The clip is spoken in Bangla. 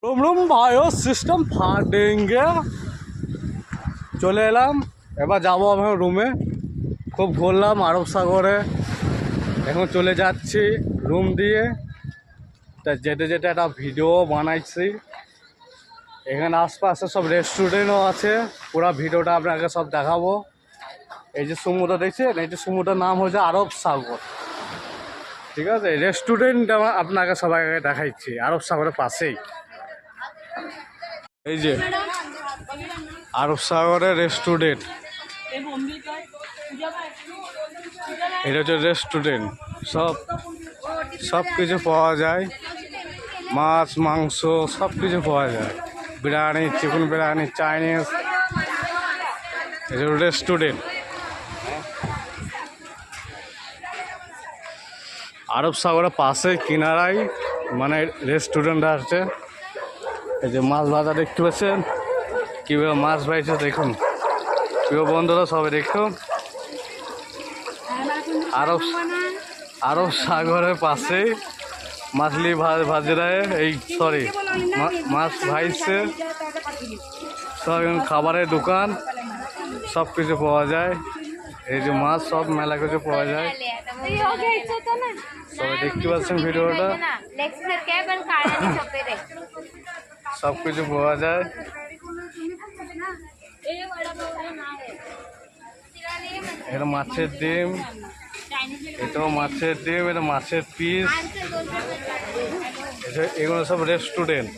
रूम रूम भाइयों सिस्टम फाटेंगे চলে এলাম এবার যাবো আমি রুমে খুব ঘুরলাম আরব সাগরে এখন চলে যাচ্ছি রুম দিয়ে তা যেতে যেতে একটা ভিডিও বানাইছি এখানে আশপাশে সব রেস্টুরেন্টও আছে পুরো ভিডিওটা আপনাকে সব দেখাবো এই যে সমুদ্র দেখছেন এই যে সমুদ্রের নাম হচ্ছে আরব সাগর ঠিক আছে রেস্টুরেন্ট আপনাকে সবাইকে দেখাচ্ছি আরব সাগরের পাশেই এই যে আরব সাগরের রেস্টুরেন্ট এটা হচ্ছে রেস্টুরেন্ট সব কিছু পাওয়া যায় মাছ মাংস সব কিছু পাওয়া যায় বিরিয়ানি চিকেন বিরিয়ানি চাইনিজ এটা রেস্টুরেন্ট আরব সাগরের পাশে কিনারায় মানে রেস্টুরেন্ট আছে এই যে মাছ ভাজা দেখতে পাচ্ছেন কীভাবে মাছ ভাইছে দেখুন প্রিয় বন্ধুরা সবাই দেখুন আরব সাগরের পাশে মাছলি ভাজিরায় এই সরি মাছ ভাইছে সব খাবারের দোকান সব কিছু পাওয়া যায় এই যে মাছ সব মেলা কিছু পাওয়া যায় সবাই দেখতে পাচ্ছেন ভিডিওটা সব কিছু পাওয়া যায় এটা মাছের ডিম এটাও মাছের ডিম এটা মাছের পিস এগুলো সব রেস্টুরেন্ট